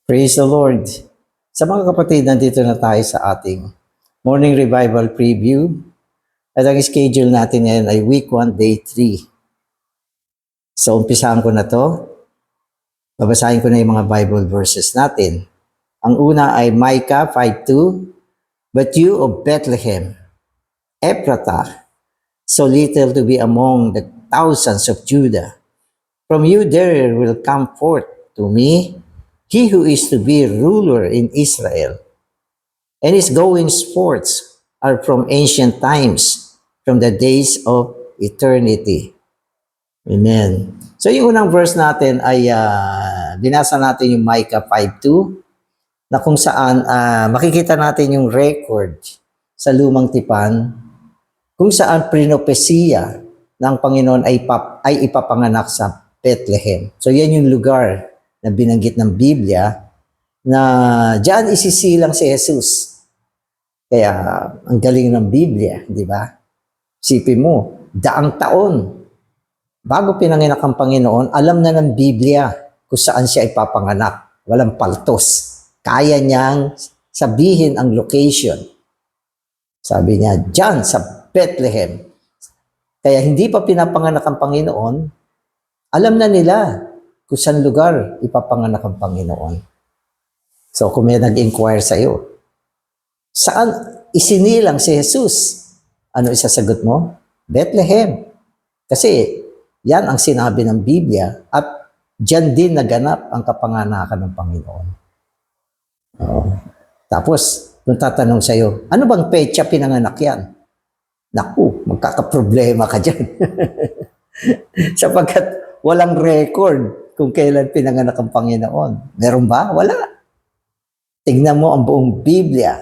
Praise the Lord. Sa mga kapatid, nandito na tayo sa ating morning revival preview. At ang schedule natin ngayon ay week 1, day 3. So, umpisahan ko na to. Babasahin ko na yung mga Bible verses natin. Ang una ay Micah 5:2. But you of Bethlehem, Ephrathah, so little to be among the thousands of Judah. From you there will come forth to me he who is to be ruler in Israel. And his goings forth are from ancient times, from the days of eternity. Amen. So yung unang verse natin ay binasa natin yung Micah 5:2 na kung saan makikita natin yung record sa lumang tipan kung saan prinopesiya ng Panginoon ay ipapanganak sa Bethlehem. So yan yung lugar na binanggit ng Biblia na diyan isisilang si Jesus. Kaya ang galing ng Biblia, di ba? Isipin mo, daang taon bago pinanganak ang Panginoon, alam na ng Biblia kung saan siya ipapanganak. Walang paltos. Kaya niyang sabihin ang location. Sabi niya, diyan sa Bethlehem. Kaya hindi pa pinapanganak ang Panginoon, alam na nila kung saan lugar ipapanganak ang Panginoon. So kung may nag-inquire sa iyo, saan isinilang si Jesus? Ano isasagot mo? Bethlehem. Kasi yan ang sinabi ng Biblia at diyan din naganap ang kapanganakan ng Panginoon. Tapos, kung tatanong sa iyo, ano bang petsa pinanganak yan? Naku, magkakaproblema ka dyan. Sapagkat walang record kung kailan pinanganak ang Panginoon. Meron ba? Wala. Tignan mo ang buong Biblia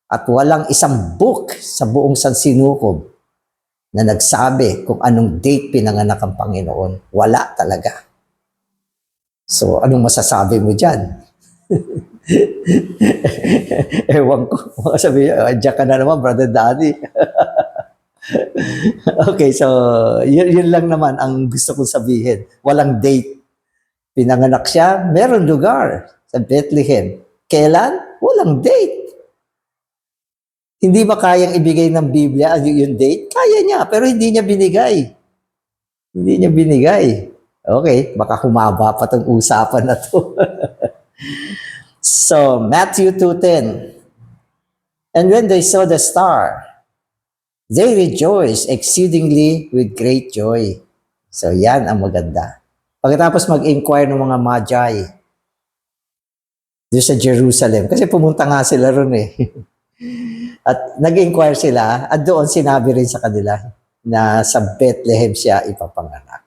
at walang isang book sa buong Sansinukob na nagsabi kung anong date pinanganak ang Panginoon. Wala talaga. So, anong masasabi mo dyan? Ewan ko. Sabi niya, diyan ka na naman, Brother Danny. Okay, so yun lang naman ang gusto kong sabihin. Walang date. Pinanganak siya, meron lugar sa Bethlehem. Kailan? Walang date. Hindi ba kayang ibigay ng Biblia yung date? Kaya niya, pero hindi niya binigay. Hindi niya binigay. Okay, baka humaba pa itong usapan na to. So, Matthew 2:10. And when they saw the star, they rejoiced exceedingly with great joy. So, yan ang maganda. Pagkatapos mag-inquire ng mga magi doon sa Jerusalem, kasi pumunta nga sila ron eh. At nag-inquire sila, at doon sinabi rin sa kanila na sa Bethlehem siya ipapanganak.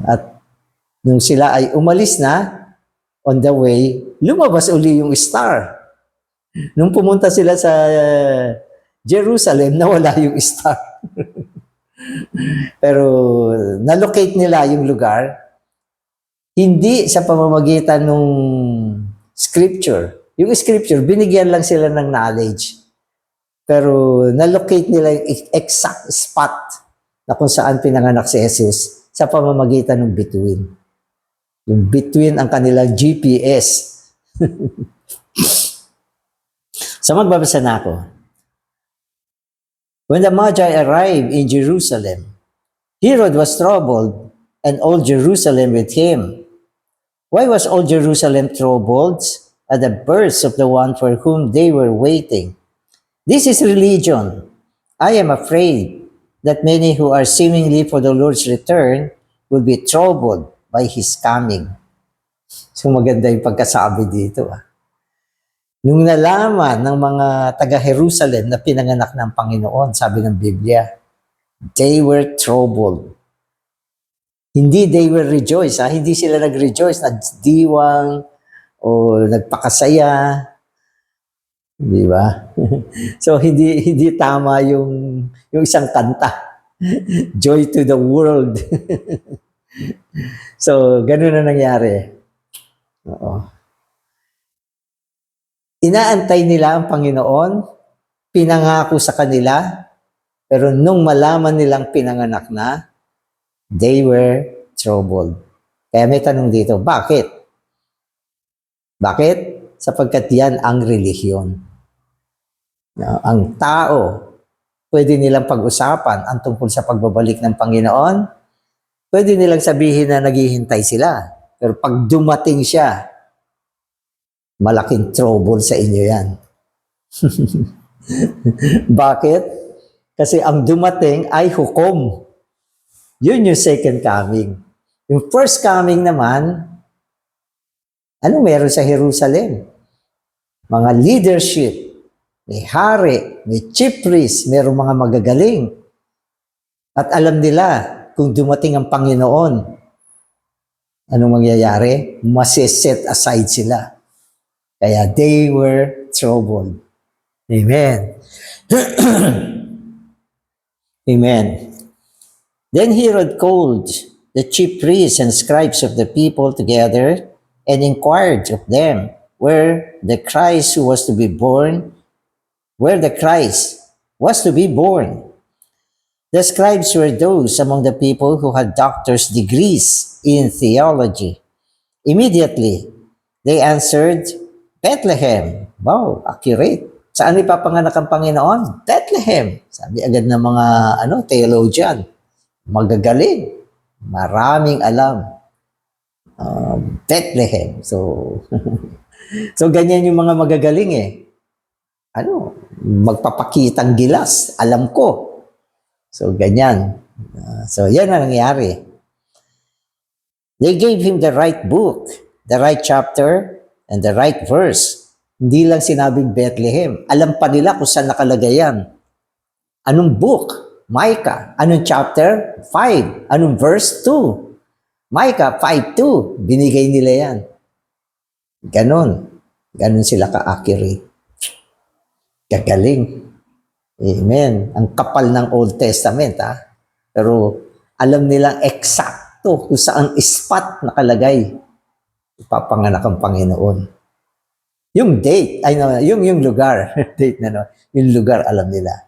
At nung sila ay umalis na, on the way, lumabas uli yung star. Nung pumunta sila sa Jerusalem, nawala yung star. Pero na-locate nila yung lugar, hindi sa pamamagitan ng scripture. Yung scripture, binigyan lang sila ng knowledge. Pero na-locate nila yung exact spot na kung saan pinanganak si Jesus sa pamamagitan ng bituin. Yung bituin ang kanilang GPS. So magbabasa na ako. When the Magi arrived in Jerusalem, Herod was troubled, and all Jerusalem with him. Why was all Jerusalem troubled? At the birth of the one for whom they were waiting. This is religion. I am afraid that many who are seemingly for the Lord's return will be troubled by His coming. So maganda yung pagkasabi dito. Nung nalaman ng mga taga-Jerusalem na pinanganak ng Panginoon, sabi ng Biblia, they were troubled. Hindi they were rejoice. Hindi sila nag-rejoice, nagdiwang o nagpakasaya. Di ba? So hindi tama yung isang kanta. Joy to the world. So ganun na nangyari. Oo. Inaantay nila ang Panginoon, pinangako sa kanila, pero nung malaman nilang pinanganak na, they were troubled. Kaya may tanong dito, bakit? Bakit? Sapagkat yan ang relihiyon. Ang tao, pwede nilang pag-usapan ang tungkol sa pagbabalik ng Panginoon. Pwede nilang sabihin na naghihintay sila. Pero pag dumating siya, malaking trouble sa inyo yan. Bakit? Kasi ang dumating ay hukom. Yun yung second coming. Yung first coming naman, ano meron sa Jerusalem? Mga leadership, may hari, may chief priest, merong mga magagaling. At alam nila kung dumating ang Panginoon, anong mangyayari? Masiset aside sila. Kaya they were troubled. Amen. Amen. Then Herod called the chief priests and scribes of the people together and inquired of them where the Christ was to be born. The scribes were those among the people who had doctor's degrees in theology. Immediately, they answered, Bethlehem. Wow, accurate. Saan ipapanganak ang Panginoon? Bethlehem. Sabi agad ng mga theologian. Magagaling. Maraming alam. Bethlehem. So, so ganyan yung mga magagaling eh. Magpapakitang gilas. Alam ko. So, ganyan. So, yan ang nangyari. They gave him the right book, the right chapter, and the right verse. Hindi lang sinabing Bethlehem. Alam pa nila kung saan nakalagay yan. Anong book? Micah. Anong chapter? 5. Anong verse? 2. Micah 5:2. Binigay nila yan. Ganon. Ganon sila ka-accurate. Gagaling. Amen. Ang kapal ng Old Testament, ha? Pero alam nilang eksakto kung saan spot nakalagay. Ipapanganak ang Panginoon. Yung date, yung lugar, date na yung lugar alam nila.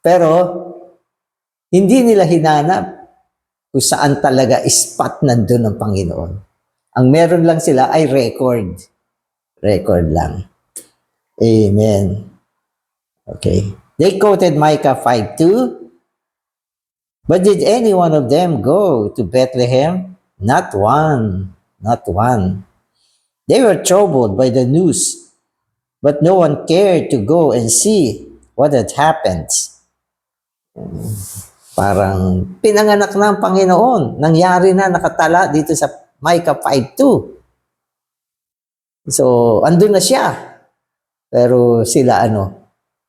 Pero hindi nila hinanap kung saan talaga spot nandun ang Panginoon. Ang meron lang sila ay record. Record lang. Amen. Okay. They quoted Micah 5:2. But did any one of them go to Bethlehem? Not one. Not one. They were troubled by the news, but no one cared to go and see what had happened. Parang pinanganak na ang Panginoon. Nangyari na, nakatala dito sa Micah 5:2. So, andun na siya. Pero sila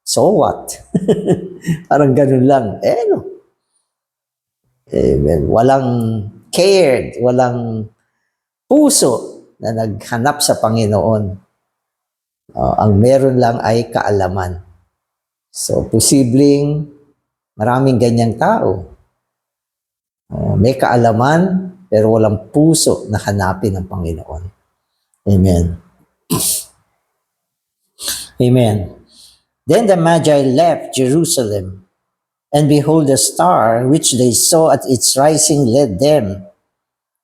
so what? Parang ganun lang. Amen. Walang cared, walang puso na naghanap sa Panginoon. Ang meron lang ay kaalaman. So, posibleng maraming ganyang tao. May kaalaman, pero walang puso na hanapin ang Panginoon. Amen. Amen. Then the Magi left Jerusalem, and behold, a star which they saw at its rising led them.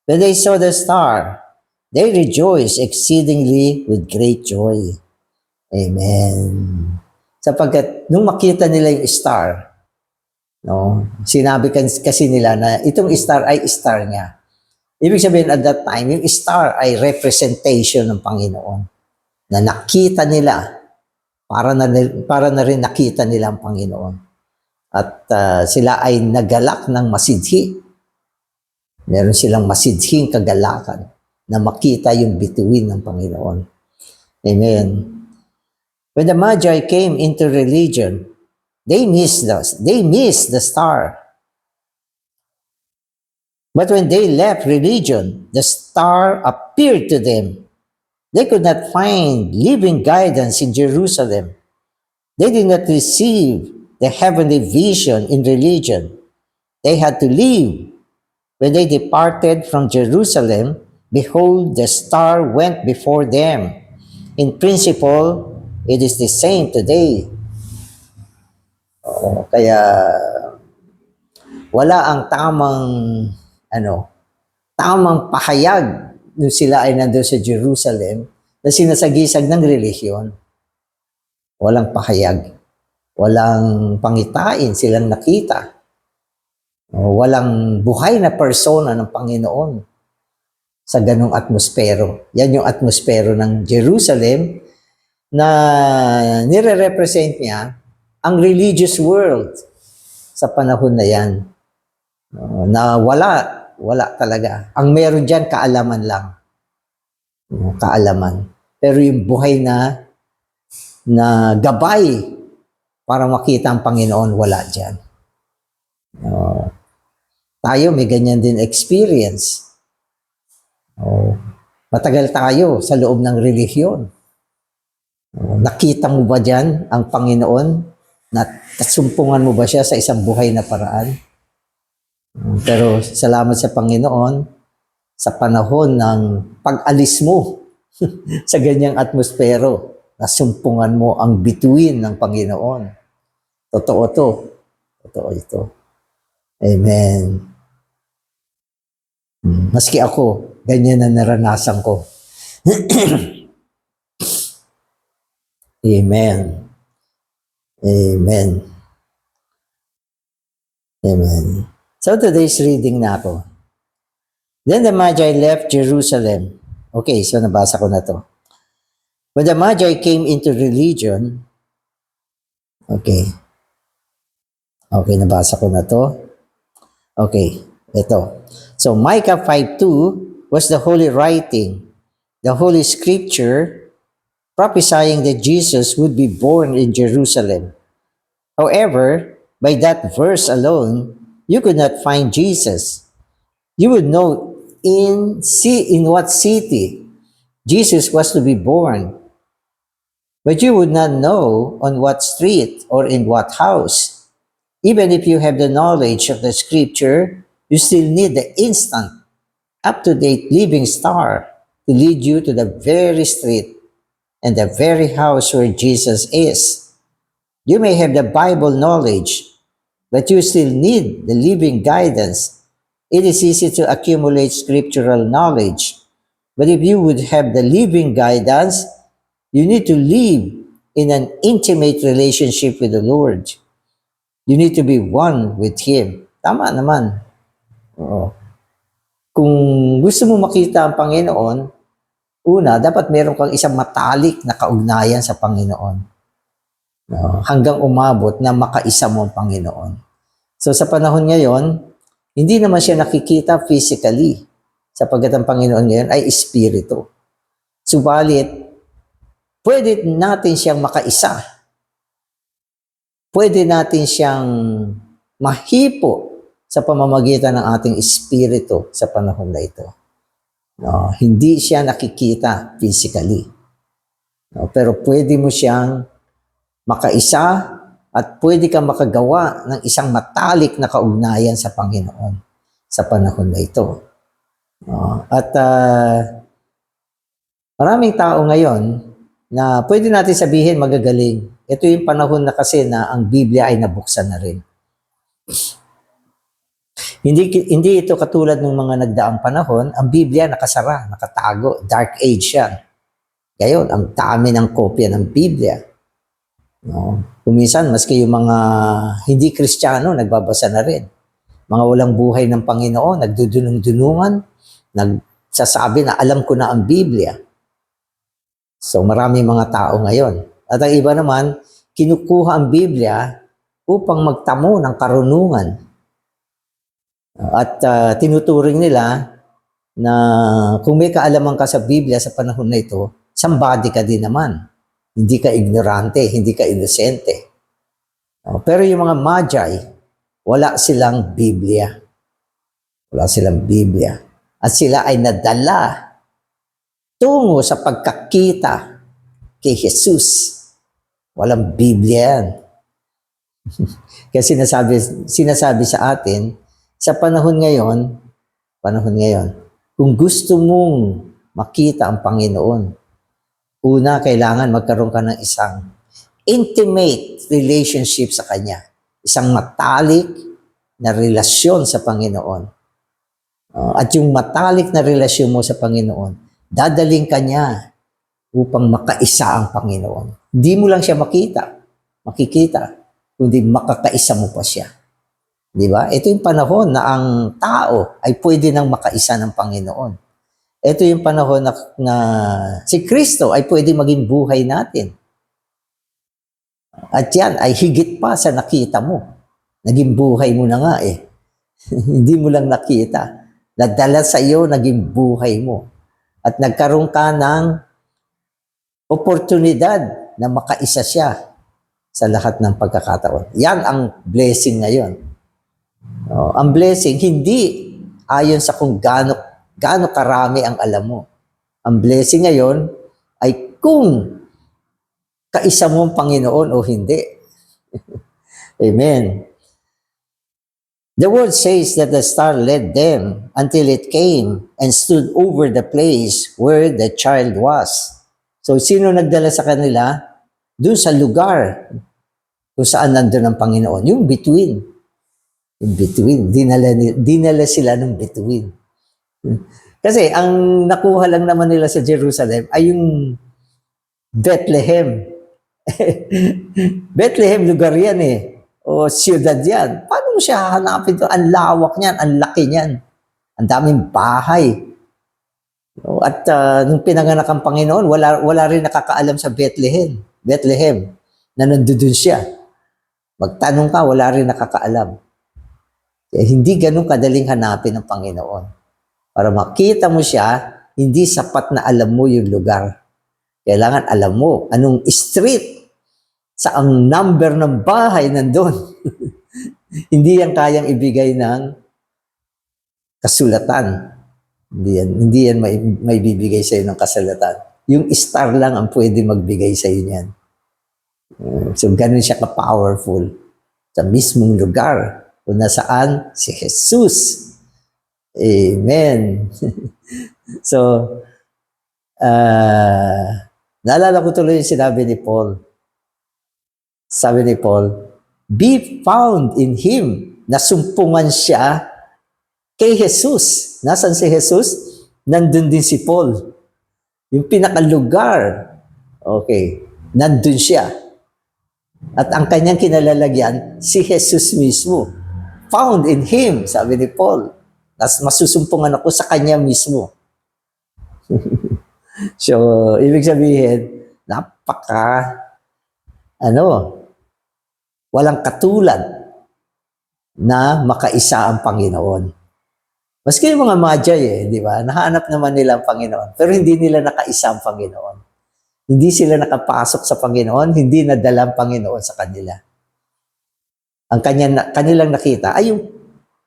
When they saw the star, they rejoiced exceedingly with great joy. Amen. Sapagkat nung makita nila yung star, sinabi kasi nila na itong star ay star niya. Ibig sabihin at that time, yung star ay representation ng Panginoon na nakita nila. Para na rin nakita nila ang Panginoon. At sila ay nagalak ng masidhi. Meron silang masidhing kagalakan na makita yung bituin ng Panginoon. Amen. When the Magi came into religion, they missed the star. But when they left religion, the star appeared to them. They could not find living guidance in Jerusalem. They did not receive the heavenly vision in religion. They had to leave. When they departed from Jerusalem, behold, the star went before them. In principle, it is the same today. Kaya wala ang tamang pahayag nung sila ay nandun sa Jerusalem, na sinasagisag ng relihiyon. Walang pahayag, walang pangitain silang nakita. Walang buhay na persona ng Panginoon sa ganong atmospero. Yan yung atmospero ng Jerusalem na nire-represent niya ang religious world sa panahon na yan. Na wala talaga. Ang meron dyan, kaalaman lang. Kaalaman. Pero yung buhay na gabay para makita ang Panginoon, wala dyan. Tayo, may ganyan din experience. Matagal tayo sa loob ng relihiyon. Nakita mo ba dyan ang Panginoon? Nasumpungan mo ba siya sa isang buhay na paraan? Pero salamat sa Panginoon, sa panahon ng pag-alis mo sa ganyang atmospero, nasumpungan mo ang bituin ng Panginoon. Totoo to. Totoo ito. Amen. Maski ako, ganyan na naranasan ko. Amen. Amen. Amen. So today's reading na ako. Then the Magi left Jerusalem. Okay, so nabasa ko na to. When the Magi came into religion, okay, nabasa ko na to. Okay, ito. So Micah 5:2 was the holy writing, the holy scripture prophesying that Jesus would be born in Jerusalem. However, by that verse alone, you could not find Jesus. You would know in what city Jesus was to be born, but you would not know on what street or in what house. Even if you have the knowledge of the scripture, you still need the instant, up-to-date living star to lead you to the very street and the very house where Jesus is. You may have the Bible knowledge, but you still need the living guidance. It is easy to accumulate scriptural knowledge, but if you would have the living guidance, you need to live in an intimate relationship with the Lord. You need to be one with Him. Tama naman. Oo. Kung gusto mo makita ang Panginoon, una, dapat meron kang isang matalik na kaugnayan sa Panginoon. Hanggang umabot na makaisa mo ang Panginoon. So sa panahon ngayon, hindi naman siya nakikita physically, sapagkat ang Panginoon ngayon ay espiritu. Subalit, pwede natin siyang makaisa. Pwede natin siyang mahipo sa pamamagitan ng ating espiritu sa panahon na ito. Hindi siya nakikita physically. Pero pwede mo siyang makaisa at pwede kang makagawa ng isang matalik na kaugnayan sa Panginoon sa panahon na ito. Maraming tao ngayon na pwede natin sabihin magagaling. Ito yung panahon na kasi na ang Biblia ay nabuksan na rin. Hindi ito katulad ng mga nagdaang panahon, ang Biblia nakasara, nakatago, dark age yan. Ngayon, ang dami ng kopya ng Biblia. Kuminsan, maski yung mga hindi Kristiyano, nagbabasa na rin. Mga walang buhay ng Panginoon, nagdudunong-dunungan, nagsasabi na alam ko na ang Biblia. So marami mga tao ngayon. At ang iba naman, kinukuha ang Biblia upang magtamo ng karunungan. At tinuturing nila na kung may kaalaman ka sa Biblia sa panahon na ito, somebody ka din naman. Hindi ka ignorante, hindi ka inosente. Pero yung mga Magi, wala silang Biblia. Wala silang Biblia. At sila ay nadala tungo sa pagkakita kay Jesus. Walang Biblia yan. Kasi sinasabi sa atin, sa panahon ngayon, kung gusto mong makita ang Panginoon, una, kailangan magkaroon ka ng isang intimate relationship sa Kanya. Isang matalik na relasyon sa Panginoon. At yung matalik na relasyon mo sa Panginoon, dadaling ka niya upang makaisa ang Panginoon. Hindi mo lang siya makikita, kundi makakaisa mo pa siya. Di ba? Ito yung panahon na ang tao ay pwede nang makaisa ng Panginoon. Ito yung panahon na si Kristo ay pwede maging buhay natin. At yan ay higit pa sa nakita mo. Naging buhay mo na nga eh. Hindi mo lang nakita. Nadala sa iyo, naging buhay mo. At nagkaroon ka ng oportunidad na makaisa siya sa lahat ng pagkakataon. Yan ang blessing ngayon. Ang blessing, hindi ayon sa kung gaano karami ang alam mo. Ang blessing ngayon ay kung kaisa mo ang Panginoon o hindi. Amen. The word says that the star led them until it came and stood over the place where the child was. So, sino nagdala sa kanila? Doon sa lugar kung saan nandun ang Panginoon. Yung between. Yung between. Dinala sila ng between. Kasi ang nakuha lang naman nila sa Jerusalem ay yung Bethlehem. Bethlehem, lugar yan eh. O siyudad yan. Paano mo siya hahanapin ito? Ang lawak niyan, ang laki niyan. Ang daming bahay. At nung pinanganak ang Panginoon, wala rin nakakaalam sa Bethlehem. Na nandoon siya. Magtanong ka, wala rin nakakaalam. Hindi ganun kadaling hanapin ng Panginoon. Para makita mo siya, hindi sapat na alam mo yung lugar. Kailangan alam mo anong street, saang number ng bahay nandun. Hindi yan kayang ibigay ng kasulatan. Hindi yan may bibigay sa iyo ng kasulatan. Yung star lang ang pwede magbigay sa iyo niyan. So, ganun siya ka-powerful sa mismong lugar kung nasaan si Jesus. Amen. So, naalala ko tuloy yung sinabi ni Paul. Sabi ni Paul, be found in Him. Nasumpungan siya kay Jesus. Nasaan si Jesus? Nandun din si Paul. Yung pinakalugar. Okay. Nandun siya. At ang kanyang kinalalagyan, si Jesus mismo. Found in Him, sabi ni Paul. Masusumpungan ako sa kanya mismo. So, ibig sabihin, walang katulad na makaisa ang Panginoon. Maski yung mga Magi, di ba? Nahanap naman nila ang Panginoon, pero hindi nila nakaisa ang Panginoon. Hindi sila nakapasok sa Panginoon, hindi nadala ang Panginoon sa kanila. Ang kanilang nakita ay yung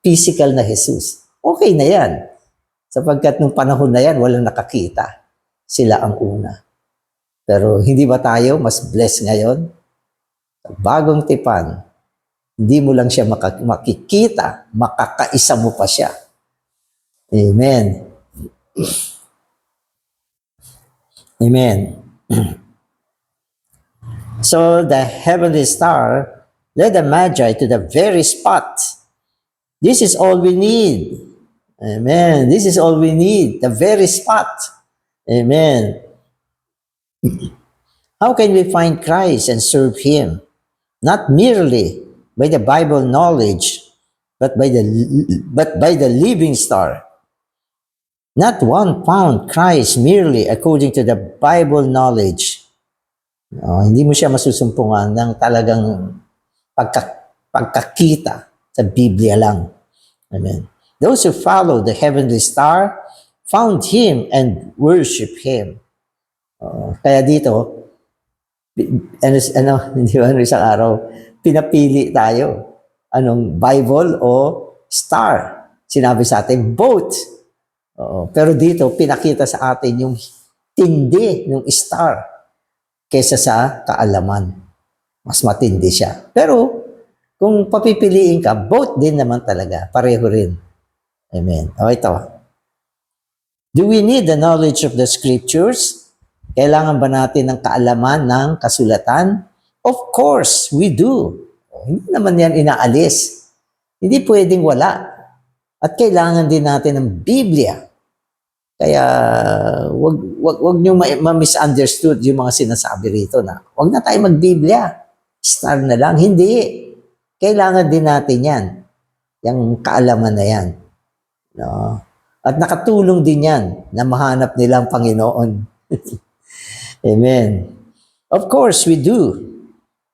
physical na Jesus. Okay na yan. Sapagkat nung panahon na yan, walang nakakita. Sila ang una. Pero hindi ba tayo mas blessed ngayon? Sa bagong tipan, hindi mo lang siya makikita, makakaisa mo pa siya. Amen. Amen. So the heavenly star led the Magi to the very spot. This is all we need. Amen. This is all we need. The very spot. Amen. How can we find Christ and serve Him? Not merely by the Bible knowledge, but by the living star. Not one found Christ merely according to the Bible knowledge. Hindi mo siya masusumpungan ng talagang pagkakita sa Biblia lang. Amen. Those who follow the heavenly star found Him and worship Him. Kaya dito, hindi ba isang araw, pinapili tayo. Anong Bible o star? Sinabi sa atin, both. Pero dito, pinakita sa atin yung tindi ng star kesa sa kaalaman. Mas matindi siya. Pero, kung papipiliin ka, both din naman talaga. Pareho rin. Amen. Ito. Do we need the knowledge of the scriptures? Kailangan ba natin ng kaalaman ng kasulatan? Of course, we do. Hindi naman yan inaalis. Hindi pwedeng wala. At kailangan din natin ng Biblia. Kaya wag niyo ma-misunderstood yung mga sinasabi rito na wag na tayo mag-Biblia. Star na lang. Hindi. Kailangan din natin yan. Yung kaalaman na yan. No? At nakatulong din yan na mahanap nila ang Panginoon. Amen. Of course, we do.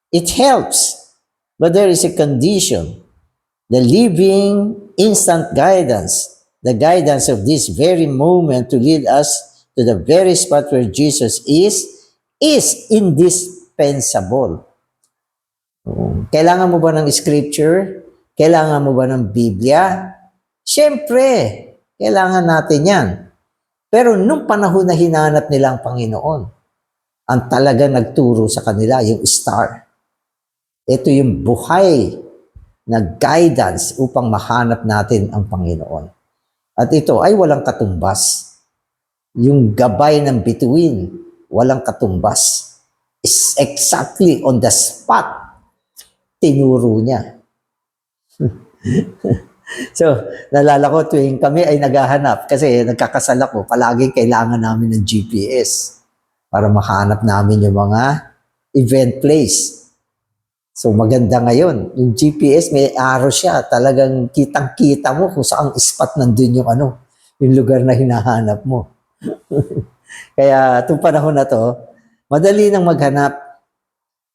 It helps. But there is a condition. The living, instant guidance, the guidance of this very moment to lead us to the very spot where Jesus is indispensable. Kailangan mo ba ng scripture? Kailangan mo ba ng Biblia? Siyempre, kailangan natin yan. Pero nung panahon na hinanap nila ang Panginoon, ang talaga nagturo sa kanila, yung star. Ito yung buhay na guidance upang mahanap natin ang Panginoon. At ito ay walang katumbas. Yung gabay ng bituin, walang katumbas. Is exactly on the spot, tinuro niya. So, nalala ko tuwing kami ay naghahanap kasi nagkakasal ako, palaging kailangan namin ng GPS para mahanap namin yung mga event place. So, maganda ngayon. Yung GPS, may arrow siya. Talagang kitang-kita mo kung saan spot nandun yung yung lugar na hinahanap mo. Kaya, itong panahon na to, madali nang maghanap.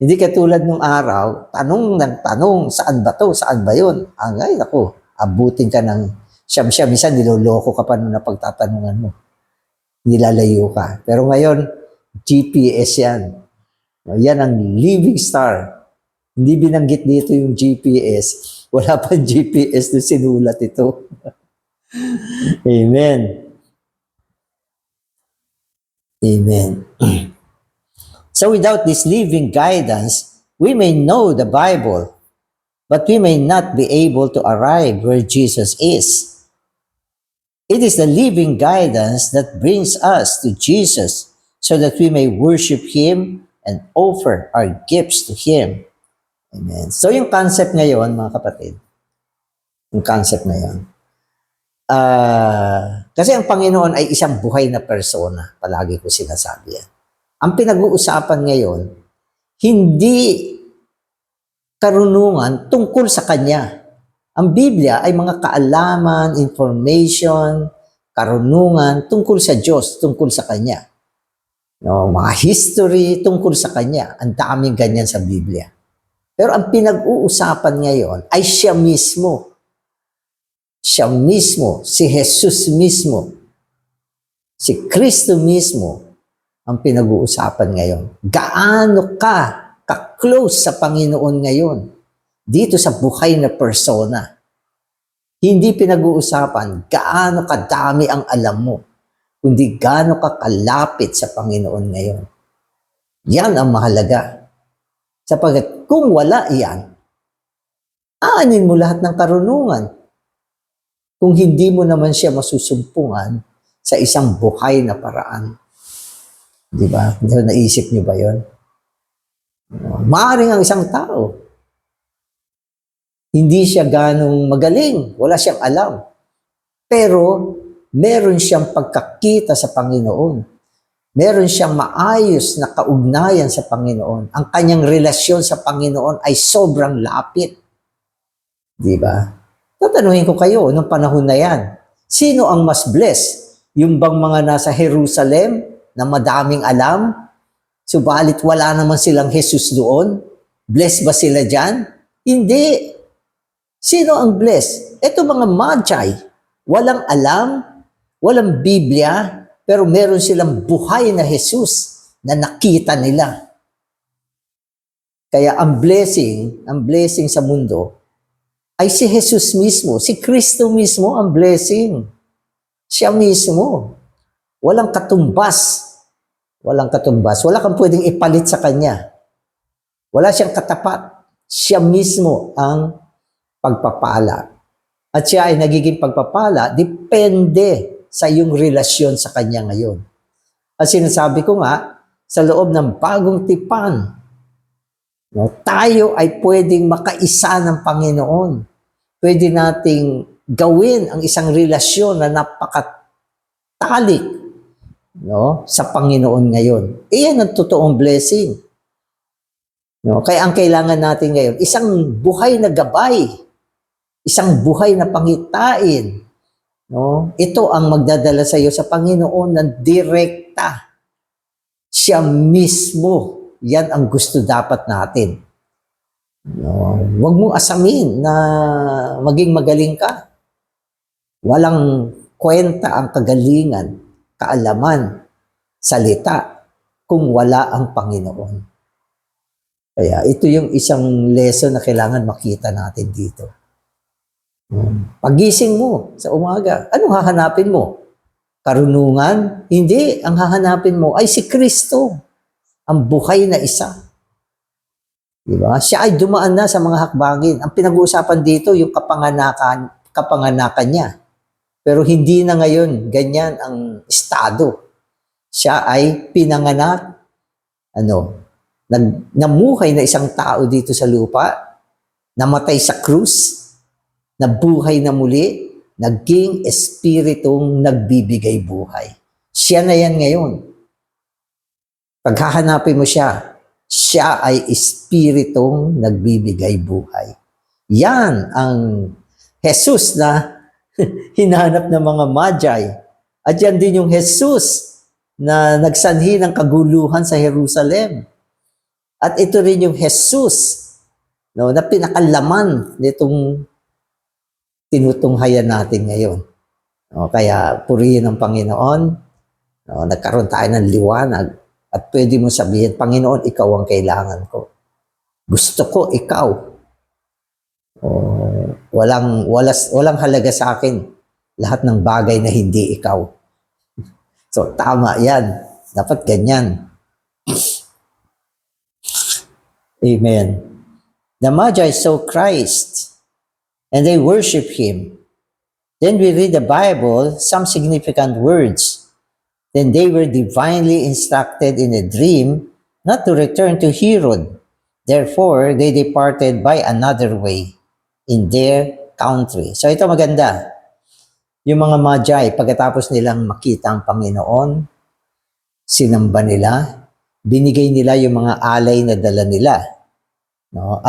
Hindi katulad nung araw, tanong ng tanong, saan ba to? Saan ba yun? Ay, ako, abutin ka ng siyam-siyam. Minsan, niloloko ka pa nung napagtatanungan mo. Nilalayo ka. Pero ngayon, GPS yan. Yan ang living star. Hindi binanggit dito yung GPS. Wala pa GPS na sinulat ito. Amen. Amen. So without this living guidance, we may know the Bible, but we may not be able to arrive where Jesus is. It is the living guidance that brings us to Jesus so that we may worship Him and offer our gifts to Him. Amen. So yung concept ngayon, mga kapatid, yung concept ngayon, kasi ang Panginoon ay isang buhay na persona, palagi ko sinasabi yan. Ang pinag-uusapan ngayon, hindi karunungan tungkol sa Kanya. Ang Biblia ay mga kaalaman, information, karunungan tungkol sa Diyos, tungkol sa Kanya. No, mga history tungkol sa Kanya. Ang daming ganyan sa Biblia. Pero ang pinag-uusapan ngayon ay siya mismo. Siya mismo, si Jesus mismo, si Kristo mismo ang pinag-uusapan ngayon. Gaano ka-close sa Panginoon ngayon dito sa buhay na persona. Hindi pinag-uusapan gaano kadami ang alam mo, kundi gaano ka kalapit sa Panginoon ngayon. Yan ang mahalaga. Sapagkat kung wala iyan, aanin mo lahat ng karunungan. Kung hindi mo naman siya masusumpungan sa isang buhay na paraan. Di ba? Naisip niyo ba yun? Maaaring ang isang tao, hindi siya ganong magaling, wala siyang alam. Pero meron siyang pagkakita sa Panginoon. Meron siyang maayos na kaugnayan sa Panginoon. Ang kanyang relasyon sa Panginoon ay sobrang lapit. Di ba? Tatanungin ko kayo, nung panahon na yan, sino ang mas blessed? Yung bang mga nasa Jerusalem na madaming alam, subalit wala naman silang Jesus doon? Blessed ba sila dyan? Hindi. Sino ang blessed? Ito mga magi, walang alam, walang Biblia, pero meron silang buhay na Jesus na nakita nila. Kaya ang blessing sa mundo ay si Jesus mismo, si Kristo mismo ang blessing. Siya mismo. Walang katumbas. Walang katumbas. Wala kang pwedeng ipalit sa Kanya. Wala siyang katapat. Siya mismo ang pagpapala. At siya ay nagiging pagpapala, depende sa iyong relasyon sa Kanya ngayon. At sinasabi ko nga, sa loob ng bagong tipan, no, tayo ay pwedeng makaisa ng Panginoon. Pwede nating gawin ang isang relasyon na napakatalik, no, sa Panginoon ngayon. Iyan ang totoong blessing. No? Kaya ang kailangan natin ngayon, isang buhay na gabay, isang buhay na pangitain. No? Ito ang magdadala sa iyo sa Panginoon ng direkta. Siya mismo. Yan ang gusto dapat natin. No? Huwag mong asamin na maging magaling ka. Walang kwenta ang kagalingan, kaalaman, salita kung wala ang Panginoon. Kaya ito yung isang lesson na kailangan makita natin dito. Pagising mo sa umaga, anong hahanapin mo? Karunungan? Hindi. Ang hahanapin mo ay si Kristo, ang buhay na isa. Diba? Siya ay dumaan na sa mga hakbangin. Ang pinag-uusapan dito, yung kapanganakan niya. Pero hindi na ngayon ganyan ang estado. Siya ay pinanganak, namuhay na isang tao dito sa lupa, namatay sa krus, nabuhay na muli, naging espiritong nagbibigay buhay. Siya na yan ngayon. Paghahanapin mo siya, siya ay espiritong nagbibigay buhay. Yan ang Jesus na hinahanap ng mga Magi. At yan din yung Jesus na nagsanhi ng kaguluhan sa Jerusalem. At ito rin yung Jesus, no, na pinakalaman nitong tinutunghayan natin ngayon. No, kaya purihin ng Panginoon. No, nagkaroon tayo ng liwanag. At pwede mo sabihin, Panginoon, ikaw ang kailangan ko. Gusto ko ikaw. Walang halaga sa akin lahat ng bagay na hindi ikaw. So, tama yan. Dapat ganyan. Amen. The Magi saw Christ and they worship Him. Then we read the Bible, some significant words. Then they were divinely instructed in a dream not to return to Herod. Therefore, they departed by another way in their country. So ito maganda. Yung mga Magi, pagkatapos nilang makita ang Panginoon, sinamba nila, binigay nila yung mga alay na dala nila. No?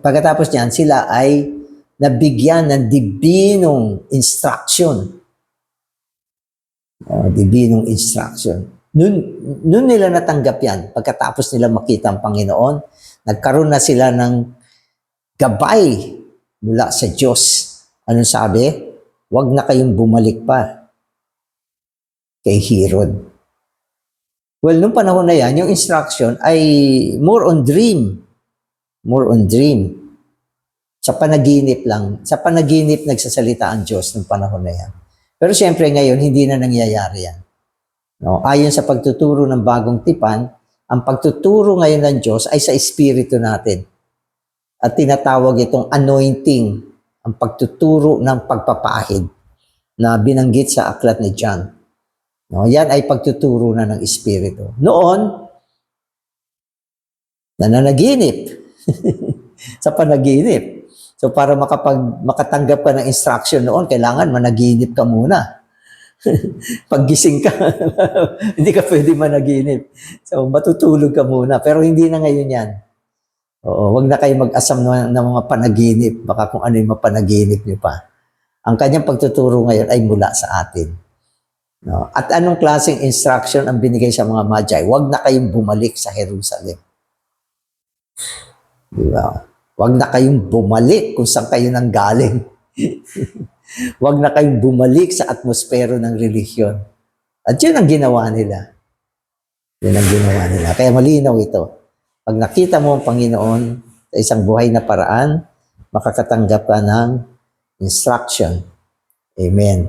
Pagkatapos niyan, sila ay nabigyan ng dibinong instruction. Dibinong instruction. Noon nila natanggap yan. Pagkatapos nila makita ang Panginoon, nagkaroon na sila ng gabay mula sa Diyos. Anong sabi? Huwag na kayong bumalik pa kay Herod. Well, nung panahon na yan, yung instruction ay more on dream. More on dream. Sa panaginip lang. Sa panaginip nagsasalita ang Diyos nung panahon na yan. Pero siyempre ngayon, hindi na nangyayari yan. No? Ayon sa pagtuturo ng bagong tipan, ang pagtuturo ngayon ng Diyos ay sa espiritu natin. At tinatawag itong anointing, ang pagtuturo ng pagpapahid na binanggit sa aklat ni John. No? Yan ay pagtuturo na ng espiritu. Noon, nananaginip. Sa panaginip. So para makatanggap ka ng instruction noon, kailangan managinip ka muna. Paggising ka, hindi ka pwede managinip. So matutulog ka muna. Pero hindi na ngayon yan. Oo, wag na kayo mag-asam ng mga panaginip. Baka kung ano yung mapanaginip niyo pa. Ang kanyang pagtuturo ngayon ay mula sa atin. No? At anong klaseng instruction ang binigay sa mga Magi? Wag na kayong bumalik sa Jerusalem. Diba? Wag na kayong bumalik kung saan kayo nang galing. Wag na kayong bumalik sa atmospero ng relihiyon. At yun ang ginawa nila. Yun ang ginawa nila. Kaya malinaw ito. Pag nakita mo ang Panginoon sa isang buhay na paraan, makakatanggap ka ng instruction. Amen.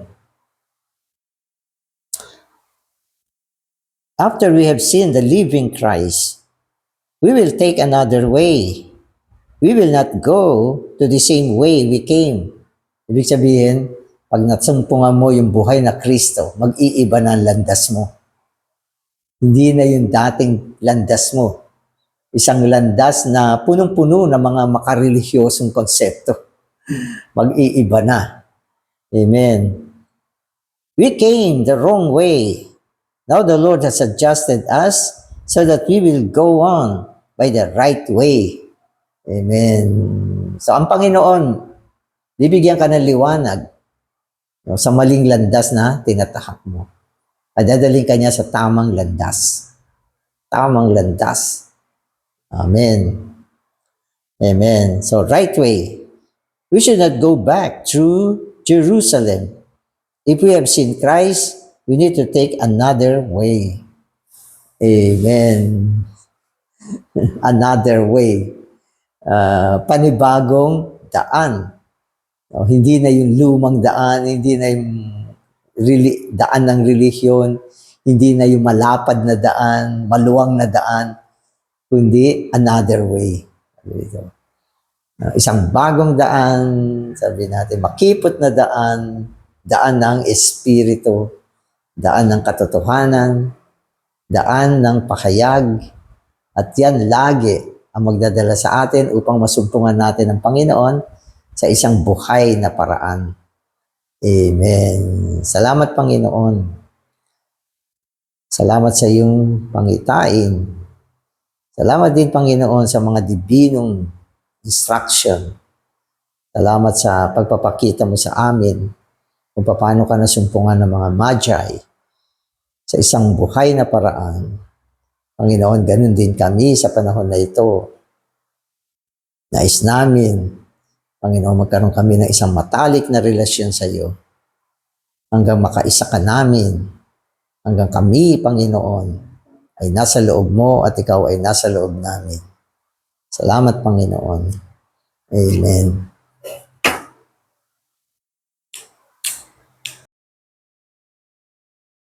After we have seen the living Christ, we will take another way. We will not go to the same way we came. Ibig sabihin, pag natsumpungan mo yung buhay na Kristo, mag-iiba na ang landas mo. Hindi na yung dating landas mo. Isang landas na punong-puno ng mga makarelihyosong konsepto. Mag-iiba na. Amen. We came the wrong way. Now the Lord has adjusted us so that we will go on by the right way. Amen. So ang Panginoon, bibigyan ka ng liwanag sa maling landas na tinatahak mo. At dadaling ka niya sa tamang landas. Tamang landas. Amen. Amen. So right way. We should not go back through Jerusalem. If we have seen Christ, we need to take another way. Amen. Another way. Panibagong daan. Hindi na yung lumang daan, hindi na yung daan ng relihiyon, hindi na yung malapad na daan, maluwang na daan, kundi another way. Isang bagong daan, sabi natin, makipot na daan, daan ng espiritu, daan ng katotohanan, daan ng pakayag, at yan lagi ang magdadala sa atin upang masumpungan natin ang Panginoon sa isang buhay na paraan. Amen. Salamat, Panginoon. Salamat sa iyong pangitain. Salamat din, Panginoon, sa mga dibinong instruction. Salamat sa pagpapakita mo sa amin kung paano ka nasumpungan ng mga magi sa isang buhay na paraan. Panginoon, ganun din kami sa panahon na ito. Nais namin, Panginoon, magkaroon kami ng isang matalik na relasyon sa iyo hanggang makaisa ka namin, hanggang kami, Panginoon, ay nasa loob mo at ikaw ay nasa loob namin. Salamat, Panginoon. Amen.